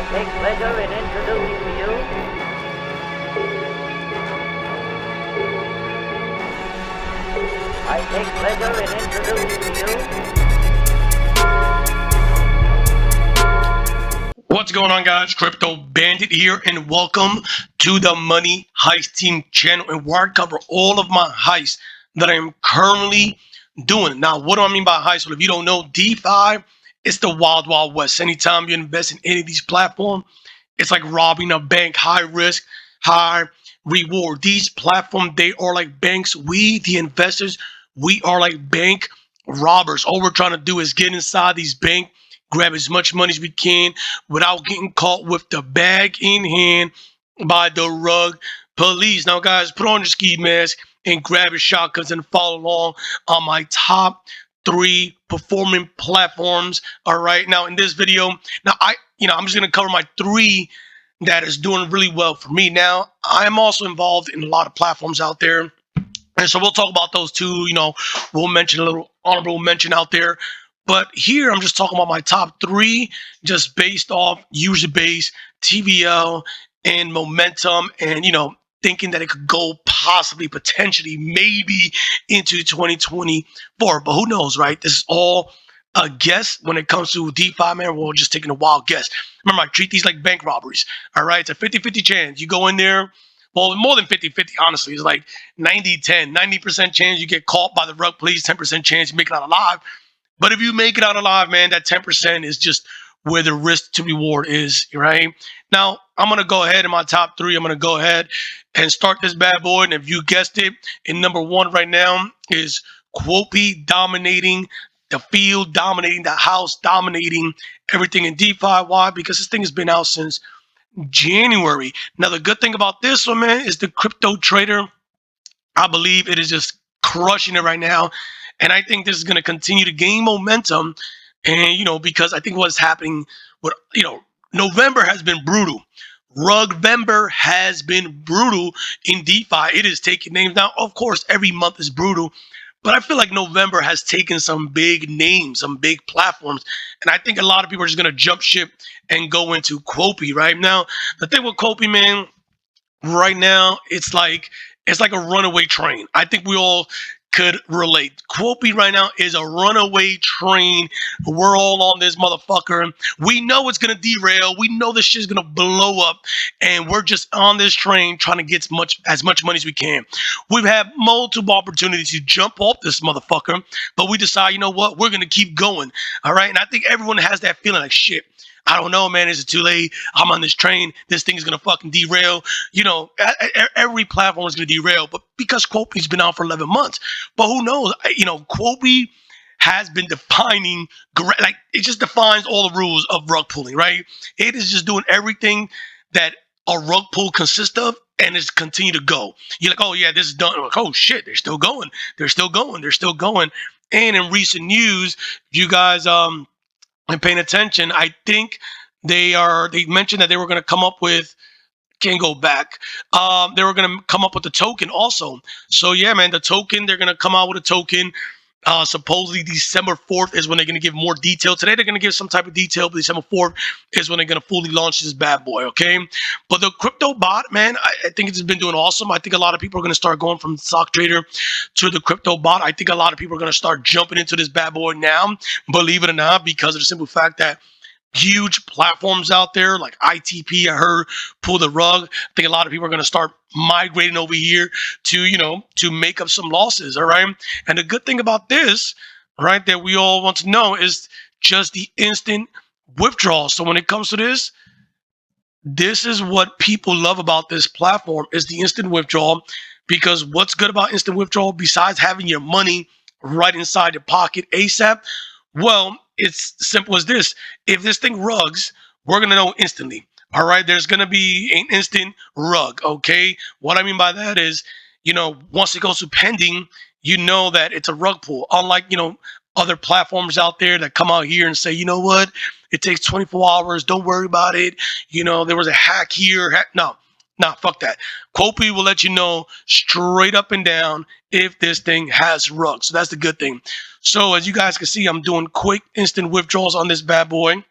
take pleasure in introducing to you I take pleasure in introducing to you. What's going on, guys? Crypto Bandit here, and welcome to the Money Heist Team channel, and where I cover all of my heists that I am currently doing. Now, what do I mean by heist? Well, if you don't know, DeFi, it's the wild, wild west. Anytime you invest in any of these platforms, it's like robbing a bank. High risk, high reward. These platforms, they are like banks. We, the investors, we are like bank robbers. All we're trying to do is get inside these banks, grab as much money as we can without getting caught with the bag in hand by the rug police. Now, guys, put on your ski mask and grab your shotguns and follow along on my top 3 performing platforms. All right. Now, in this video, I'm just gonna cover my 3 that is doing really well for me. Now, I'm also involved in a lot of platforms out there. And so we'll talk about those 2, we'll mention a little honorable mention out there. But here I'm just talking about my top 3 just based off user base, TVL, and momentum, and thinking that it could go possibly, potentially, maybe into 2024. But who knows, right? This is all a guess when it comes to DeFi, man. We're just taking a wild guess. Remember, I treat these like bank robberies. All right, it's a 50-50 chance. You go in there, well, more than 50-50, honestly. It's like 90-10, 90% chance you get caught by the rug police, 10% chance you make it out alive. But if you make it out alive, man, that 10% is just where the risk to reward is, right? Now, I'm going to go ahead in my top 3. I'm going to go ahead and start this bad boy. And if you guessed it, in number 1 right now is Kopi, dominating the field, dominating the house, dominating everything in DeFi. Why? Because this thing has been out since January. Now, the good thing about this one, man, is the crypto trader, I believe it is just crushing it right now. And I think this is going to continue to gain momentum. And, because I think what's happening with, November has been brutal. Rugvember has been brutal in DeFi. It is taking names. Now, of course, every month is brutal. But I feel like November has taken some big names, some big platforms. And I think a lot of people are just going to jump ship and go into Kopi right now. The thing with Kopi, man, right now, it's like a runaway train. I think we all could relate. Kopi right now is a runaway train. We're all on this motherfucker. We know it's gonna derail. We know this shit's gonna blow up, and we're just on this train trying to get as much money as we can. We've had multiple opportunities to jump off this motherfucker, but we decide, you know what, we're gonna keep going. All right, and I think everyone has that feeling like, shit, I don't know, man. Is it too late? I'm on this train. This thing is going to fucking derail. Every platform is going to derail, but because Kopi's been out for 11 months. But who knows? Kopi has been defining, like, it just defines all the rules of rug pulling, right? It is just doing everything that a rug pull consists of, and it's continue to go. You're like, oh, yeah, this is done. Like, oh, shit, they're still going. They're still going. They're still going. And in recent news, you guys, and paying attention, I think they mentioned that they were going to come up with, can't go back, they were going to come up with the token also. So yeah, man, the token, they're going to come out with a token. Supposedly December 4th is when they're going to give more detail. Today they're going to give some type of detail, but December 4th is when they're going to fully launch this bad boy, okay? But the crypto bot, man, I think it's been doing awesome. I think a lot of people are going to start going from stock trader to the crypto bot. I think a lot of people are going to start jumping into this bad boy now, believe it or not, because of the simple fact that huge platforms out there like ITP, I heard, pull the rug. I think a lot of people are going to start migrating over here to make up some losses. All right. And the good thing about this, right, that we all want to know is just the instant withdrawal. So when it comes to this is what people love about this platform, is the instant withdrawal. Because what's good about instant withdrawal, besides having your money right inside your pocket ASAP, well, it's simple as this. If this thing rugs, we're going to know instantly. All right, there's going to be an instant rug, okay? What I mean by that is, once it goes to pending, you know that it's a rug pull. Unlike, other platforms out there that come out here and say, you know what, it takes 24 hours, don't worry about it. There was a hack here. No, fuck that. Kopi will let you know straight up and down if this thing has rug. So that's the good thing. So as you guys can see, I'm doing quick instant withdrawals on this bad boy.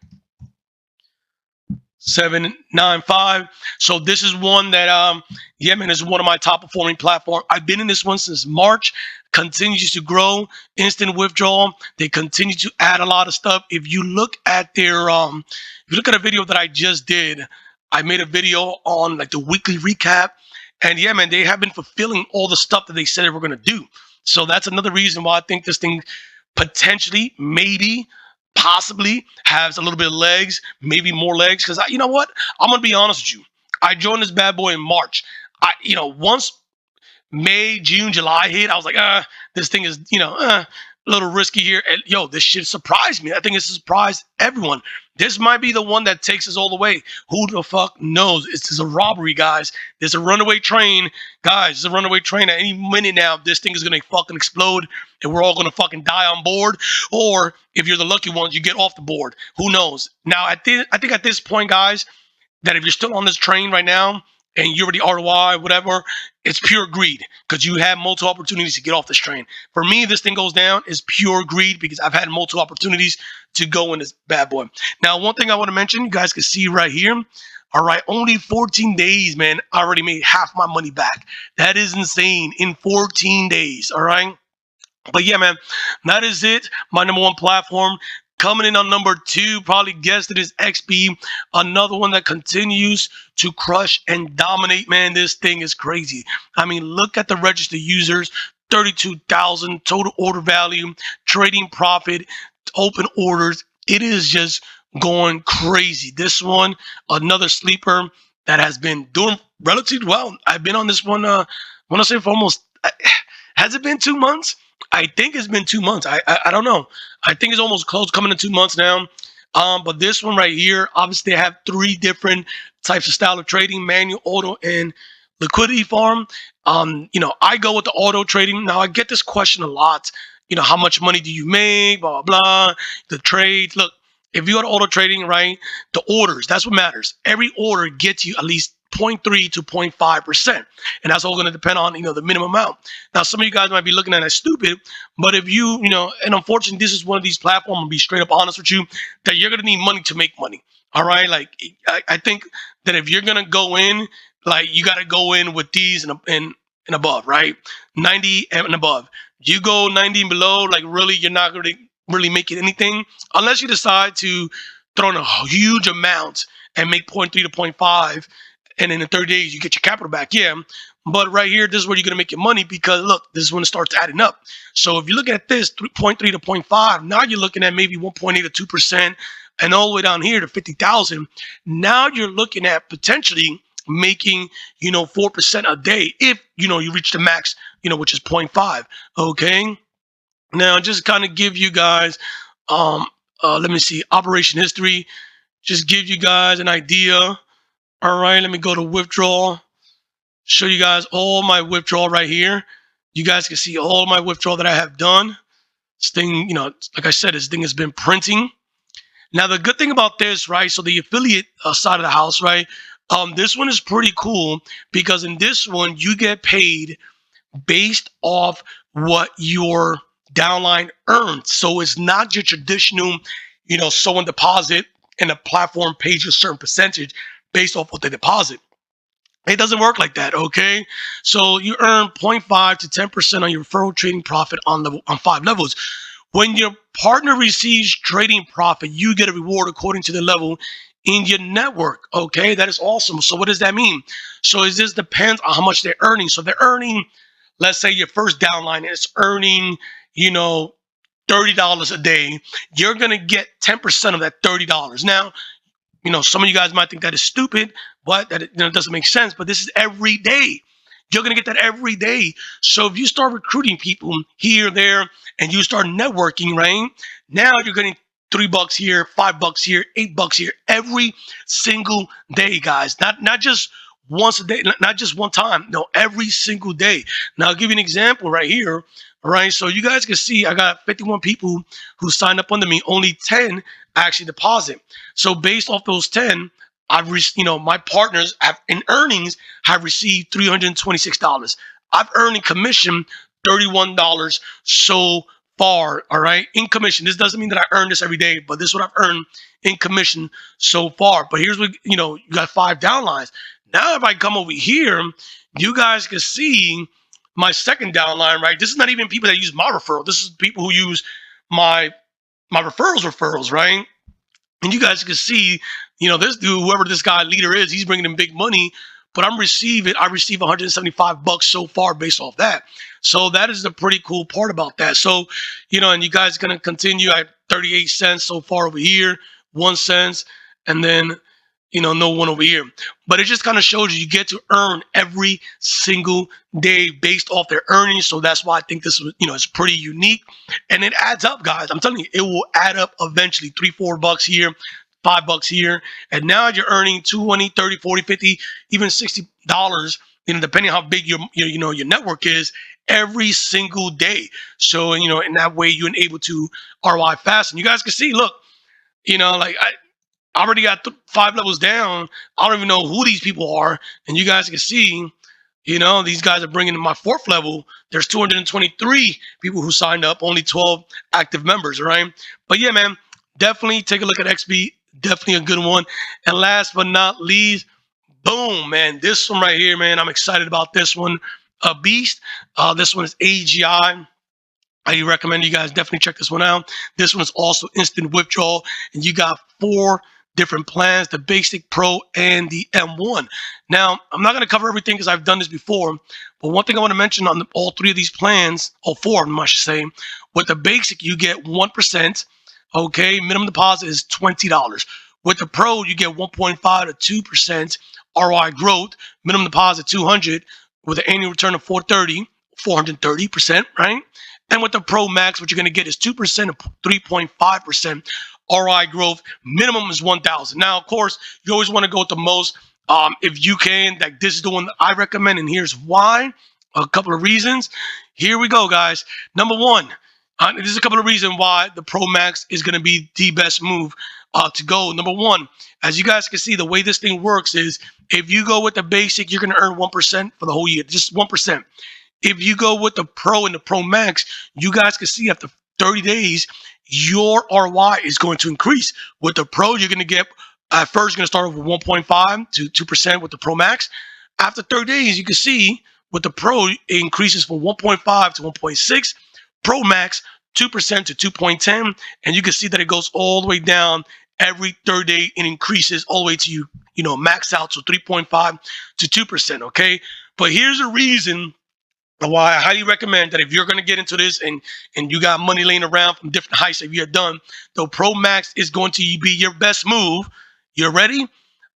795. So this is one that yeah, man, this is one of my top performing platforms. I've been in this one since March, continues to grow. Instant withdrawal, they continue to add a lot of stuff. If you look at their if you look at a video that I just did, I made a video on like the weekly recap, and yeah, man, they have been fulfilling all the stuff that they said they were going to do. So that's another reason why I think this thing potentially, maybe, possibly has a little bit of legs, maybe more legs. Because you know what? I'm gonna be honest with you. I joined this bad boy in March. Once May, June, July hit, I was like, this thing is, a little risky here. And yo, this shit surprised me. I think it surprised everyone. This might be the one that takes us all the way. Who the fuck knows? It's a robbery, guys. There's a runaway train. Guys, it's a runaway train. At any minute now, this thing is going to fucking explode and we're all going to fucking die on board. Or if you're the lucky ones, you get off the board. Who knows? Now, I think at this point, guys, that if you're still on this train right now and you're already ROI, whatever, it's pure greed because you have multiple opportunities to get off this train. For me, this thing goes down is pure greed because I've had multiple opportunities to go in this bad boy. Now, one thing I want to mention, you guys can see right here. All right, only 14 days, man. I already made half my money back. That is insane in 14 days. All right. But yeah, man, that is it. My number one platform. Coming in on number two, probably guessed it, is EXBY. Another one that continues to crush and dominate, man. This thing is crazy. I mean, look at the registered users, 32,000 total order value, trading profit, open orders. It is just going crazy. This one, another sleeper that has been doing relatively well. I've been on this one, I want to say for almost, has it been 2 months? I think it's been 2 months. I don't know. I think it's almost close, coming to 2 months now. But this one right here, obviously, they have three different types of style of trading: manual, auto, and liquidity farm. I go with the auto trading. Now, I get this question a lot. How much money do you make? Blah, blah, blah. The trades. Look, if you go to auto trading, right, the orders, that's what matters. Every order gets you at least 0.3 to 0.5%. And that's all going to depend on, the minimum amount. Now, some of you guys might be looking at it as stupid, but if and unfortunately, this is one of these platforms, I'm going to be straight up honest with you, that you're going to need money to make money. All right. Like, I think that if you're going to go in, like, you got to go in with these and above, right? 90 and above. You go 90 and below, like, really, you're not going to really make it anything unless you decide to throw in a huge amount and make 0.3 to 0.5. And in the 30 days, you get your capital back. Yeah. But right here, this is where you're going to make your money because, look, this is when it starts adding up. So if you look at this, 0.3 to 0.5, now you're looking at maybe 1.8 to 2%, and all the way down here to 50,000. Now you're looking at potentially making, 4% a day if, you reach the max, which is 0.5. Okay. Now, just kind of give you guys, let me see, operation history. Just give you guys an idea. All right, let me go to withdrawal. Show you guys all my withdrawal right here. You guys can see all my withdrawal that I have done. This thing, like I said, this thing has been printing. Now, the good thing about this, right, so the affiliate side of the house, right, this one is pretty cool because in this one, you get paid based off what your downline earns. So it's not your traditional, someone deposit and the platform pays you a certain percentage based off what they deposit. It doesn't work like that, okay? So you earn 0.5 to 10% on your referral trading profit on 5 levels. When your partner receives trading profit, you get a reward according to the level in your network, okay? That is awesome. So what does that mean? So it just depends on how much they're earning. So they're earning, let's say your first downline is earning, $30 a day. You're going to get 10% of that $30. Now, some of you guys might think that is stupid, but that it doesn't make sense. But this is every day. You're going to get that every day. So if you start recruiting people here, there, and you start networking, right? Now you're getting $3 here, $5 here, $8 here, every single day, guys. Not just once a day, not just one time. No, every single day. Now I'll give you an example right here. All right. So you guys can see I got 51 people who signed up under me. Only 10 actually deposit. So based off those 10, my partners have in earnings have received $326. I've earned in commission $31 so far, all right, in commission. This doesn't mean that I earn this every day, but this is what I've earned in commission so far. But here's what, you know, you got 5 downlines. Now, if I come over here, you guys can see my second downline, right? This is not even people that use my referral. This is people who use my referrals, right? And you guys can see, you know, this dude, whoever this guy leader is, he's bringing in big money, but I receive $175 so far based off that. So that is the pretty cool part about that. So, you know, and you guys going to continue at 38 cents so far over here, 1 cent, and then, you know, no one over here. But it just kind of shows you get to earn every single day based off their earnings. So that's why I think this, you know, is pretty unique. And it adds up, guys. I'm telling you, it will add up eventually. $3-4 here, $5 here. And now you're earning 20, 30, 40, 50, even $60, you know, depending on how big your network is, every single day. So, you know, in that way you're able to ROI fast. And you guys can see, look, you know, like I already got 5 levels down. I don't even know who these people are. And you guys can see, you know, these guys are bringing in my 4th level. There's 223 people who signed up, only 12 active members, right? But yeah, man, definitely take a look at EXBY. Definitely a good one. And last but not least, boom, man, this one right here, man, I'm excited about this one. A beast. This one is AGI. I recommend you guys definitely check this one out. This one is also instant withdrawal, and you got 4 different plans, the basic, pro, and the M1. Now, I'm not going to cover everything because I've done this before, but one thing I want to mention on all 3 of these plans, or 4 of them, I should say, with the basic, you get 1%, okay? Minimum deposit is $20. With the pro, you get 1.5 to 2% ROI growth, minimum deposit 200, with an annual return of 430%, right? And with the Pro Max, what you're going to get is 2% and 3.5% ROI growth. Minimum is 1,000. Now, of course, you always want to go with the most. If you can, like this is the one that I recommend, and here's why. A couple of reasons. Here we go, guys. Number one, there's a couple of reasons why the Pro Max is going to be the best move to go. Number one, as you guys can see, the way this thing works is if you go with the basic, you're going to earn 1% for the whole year, just 1%. If you go with the Pro and the Pro Max, you guys can see after 30 days, your ROI is going to increase. With the Pro, you're going to get, at first, you're going to start with 1.5 to 2% with the Pro Max. After 30 days, you can see with the Pro, it increases from 1.5 to 1.6. Pro Max, 2% to 2.10. And you can see that it goes all the way down every third day and increases all the way to, you know, max out, so 3.5 to 2%, okay? But here's the reason why I highly recommend that if you're going to get into this and you got money laying around from different heights that you have done, the Pro Max is going to be your best move. You ready?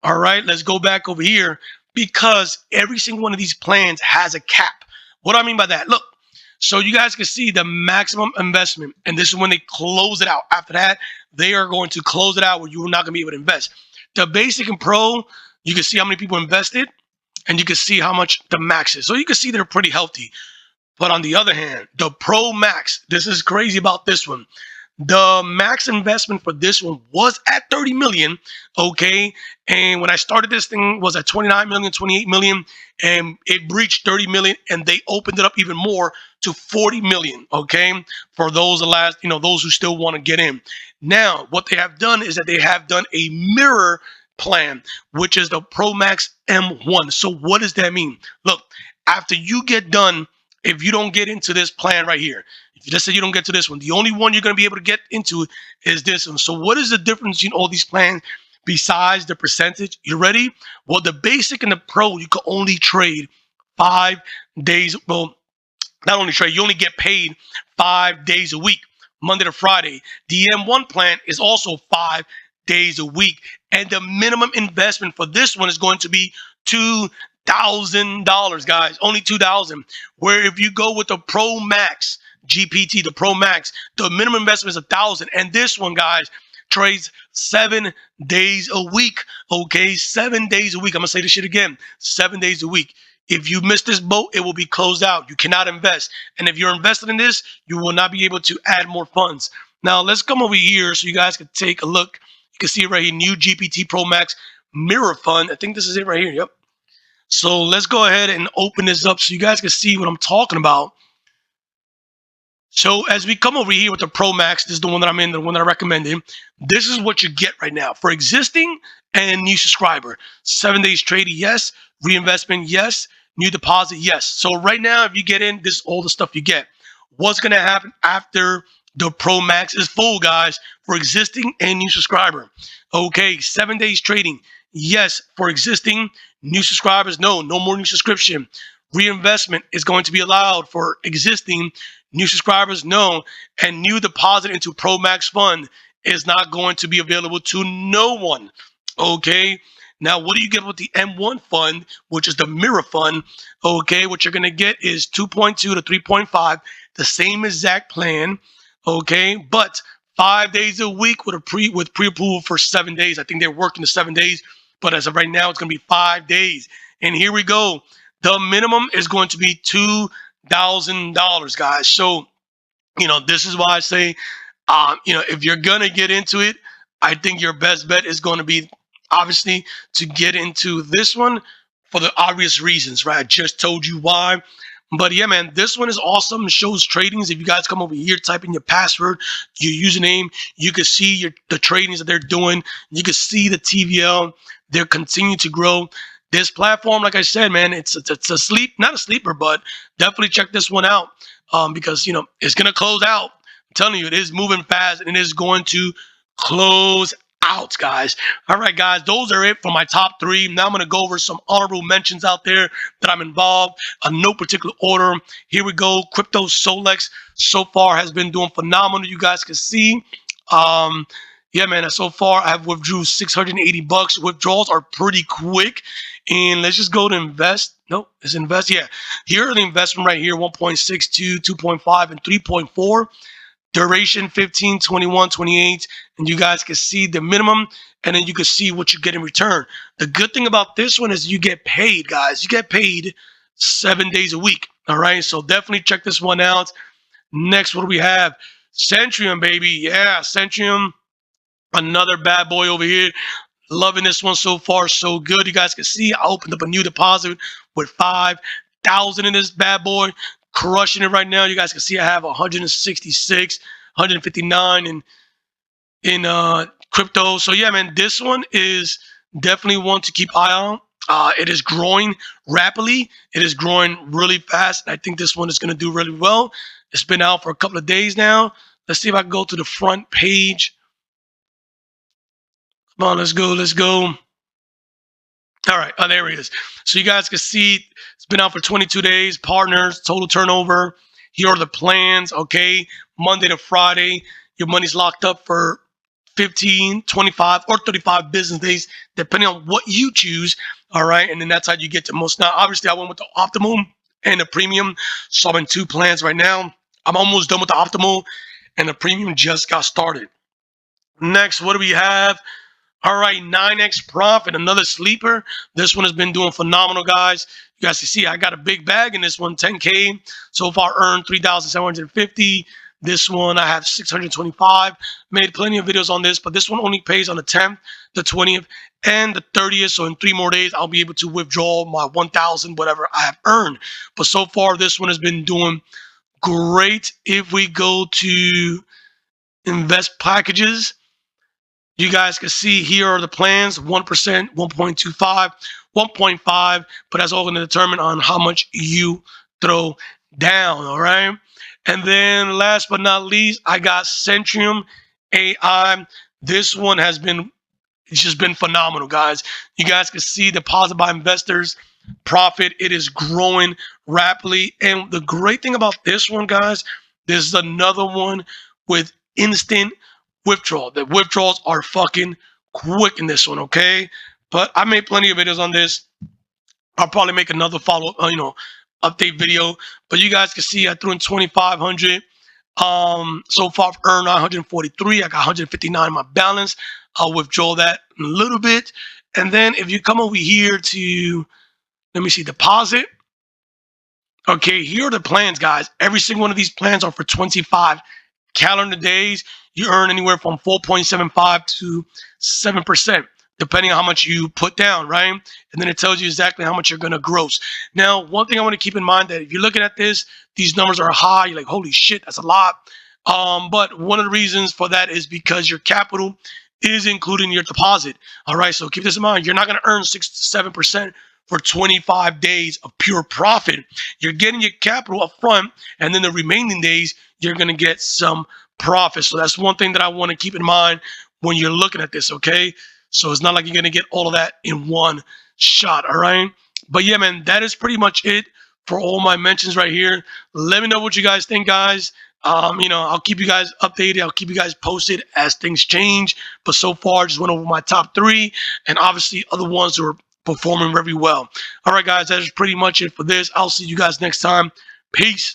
All right, let's go back over here because every single one of these plans has a cap. What do I mean by that? Look, so you guys can see the maximum investment, and this is when they close it out. After that, they are going to close it out where you're not going to be able to invest. The basic and pro, you can see how many people invested, and you can see how much the max is. So you can see they're pretty healthy. But on the other hand, the Pro Max, this is crazy about this one. The max investment for this one was at 30 million, okay? And when I started this thing was at 29 million, 28 million, and it breached 30 million, and they opened it up even more to 40 million, okay? For those those who still want to get in. Now, what they have done is that they have done a mirror plan, which is the Pro Max M1. So what does that mean? Look, after you get done, if you don't get into this plan right here, if you just say you don't get to this one, the only one you're going to be able to get into is this one. So what is the difference in all these plans besides the percentage? You ready? Well, the basic and the pro, you can only trade 5 days. Well, not only trade, you only get paid 5 days a week, Monday to Friday. The M1 plan is also 5 days a week. And the minimum investment for this one is going to be $2,000, guys, only $2,000. Where if you go with the Pro Max GPT, the Pro Max, the minimum investment is $1,000. And this one, guys, trades 7 days a week. Okay, 7 days a week. I'm gonna say this shit again. 7 days a week. If you miss this boat, it will be closed out. You cannot invest. And if you're invested in this, you will not be able to add more funds. Now, let's come over here so you guys can take a look. You can see it right here, new GPT Pro Max Mirror Fund. I think this is it right here. Yep. So let's go ahead and open this up so you guys can see what I'm talking about. So as we come over here with the Pro Max, this is the one that I'm in, the one that I recommended. This is what you get right now for existing and new subscriber. 7 days trading, yes. Reinvestment, yes. New deposit, yes. So right now, if you get in, this is all the stuff you get. What's gonna happen after the Pro Max is full, guys, for existing and new subscriber? Okay, 7 days trading, yes. For existing, new subscribers, no more new subscription. Reinvestment is going to be allowed for existing. New subscribers, no. And new deposit into Pro Max Fund is not going to be available to no one. Okay. Now, what do you get with the M1 fund, which is the mirror fund? Okay. What you're going to get is 2.2 to 3.5, the same exact plan. Okay. But 5 days a week with pre-approval for 7 days. I think they're working the 7 days, but as of right now, it's going to be 5 days. And here we go. The minimum is going to be $2,000, guys. So, this is why I say, if you're going to get into it, I think your best bet is going to be obviously to get into this one for the obvious reasons, right? I just told you why. But yeah, man, this one is awesome. It shows tradings. If you guys come over here, type in your password, your username, you can see the tradings that they're doing. You can see the TVL. They're continuing to grow. This platform, like I said, man, it's not a sleeper, but definitely check this one out because it's gonna close out. I'm telling you, it is moving fast and it is going to close out, guys. All right, guys, those are it for my top 3. Now I'm going to go over some honorable mentions out there that I'm involved in no particular order. Here we go. CRYPTOSOLEX so far has been doing phenomenal. You guys can see. Yeah, man, so far I have withdrew $680. Withdrawals are pretty quick. And let's just go to invest. Nope, it's invest. Yeah, here are the investment right here, 1.62, 2.5, and 3.4. Duration 15, 21, 28, and you guys can see the minimum, and then you can see what you get in return. The good thing about this one is you get paid, guys. You get paid 7 days a week. All right, so definitely check this one out. Next, what do we have? Centrium, baby. Yeah, Centrium, another bad boy over here. Loving this one so far, so good. You guys can see I opened up a new deposit with 5,000 in this bad boy, crushing it right now. You guys can see I have 166, 159 in crypto. So yeah, man, this one is definitely one to keep eye on. It is growing rapidly. It is growing really fast. I think this one is going to do really well. It's been out for a couple of days now. Let's see if I can go to the front page. Come on, let's go. Let's go. All right, there it is. So you guys can see it's been out for 22 days. Partners, total turnover. Here are the plans, okay? Monday to Friday, your money's locked up for 15, 25, or 35 business days, depending on what you choose, all right? And then that's how you get to most. Now, obviously, I went with the optimal and the premium, so I'm in 2 plans right now. I'm almost done with the optimal, and the premium just got started. Next, what do we have? All right, 9x profit, another sleeper. This one has been doing phenomenal, guys. You guys can see I got a big bag in this one, 10K. So far earned 3,750. This one I have 625. Made plenty of videos on this, but this one only pays on the 10th, the 20th, and the 30th. So in 3 more days, I'll be able to withdraw my 1,000, whatever I have earned. But so far, this one has been doing great. If we go to invest packages, you guys can see here are the plans, 1%, 1.25, 1.5, but that's all going to determine on how much you throw down, all right? And then last but not least, I got Centrium AI. This one has been, it's just been phenomenal, guys. You guys can see deposit by investors, profit. It is growing rapidly. And the great thing about this one, guys, this is another one with instant withdrawal. The withdrawals are fucking quick in this one, okay? But I made plenty of videos on this. I'll probably make another follow, update video. But you guys can see I threw in 2,500. So far I've earned 143. I got 159 in my balance. I'll withdraw that in a little bit. And then if you come over here to, let me see, deposit. Okay, here are the plans, guys. Every single one of these plans are for 25 calendar days. You earn anywhere from 4.75 to 7%. depending on how much you put down, right? And then it tells you exactly how much you're going to gross. Now, one thing I want to keep in mind that if you're looking at this, these numbers are high. You're like, holy shit, that's a lot. But one of the reasons for that is because your capital is including your deposit. All right, so keep this in mind. You're not going to earn 6 to 7% for 25 days of pure profit. You're getting your capital up front, and then the remaining days, you're going to get some profit. So that's one thing that I want to keep in mind when you're looking at this, okay? So it's not like you're going to get all of that in one shot, all right? But yeah, man, that is pretty much it for all my mentions right here. Let me know what you guys think, guys. I'll keep you guys updated. I'll keep you guys posted as things change. But so far, just went over my top 3 and obviously other ones who are performing very well. All right, guys, that is pretty much it for this. I'll see you guys next time. Peace.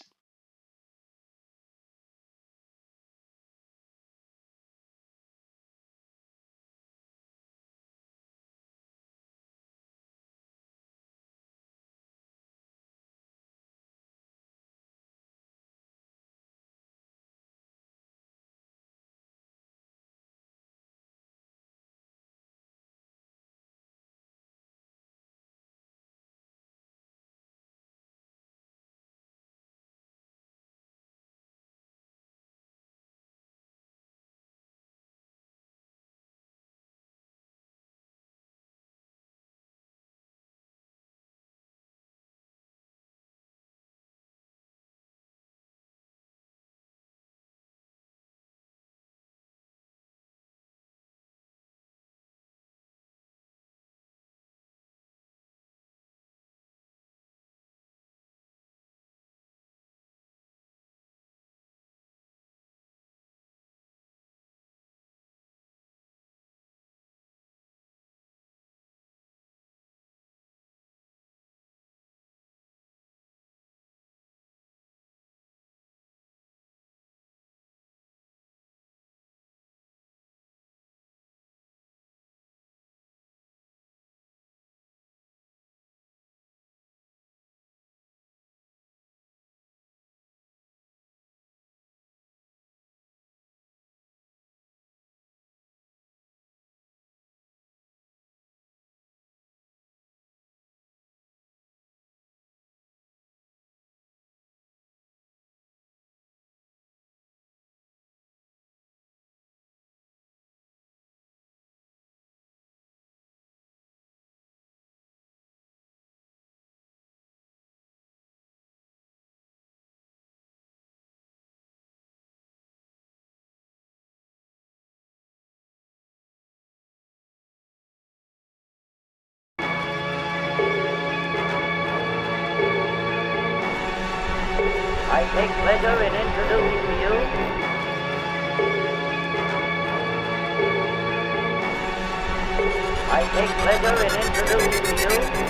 I take pleasure in introducing to you I take pleasure in introducing to you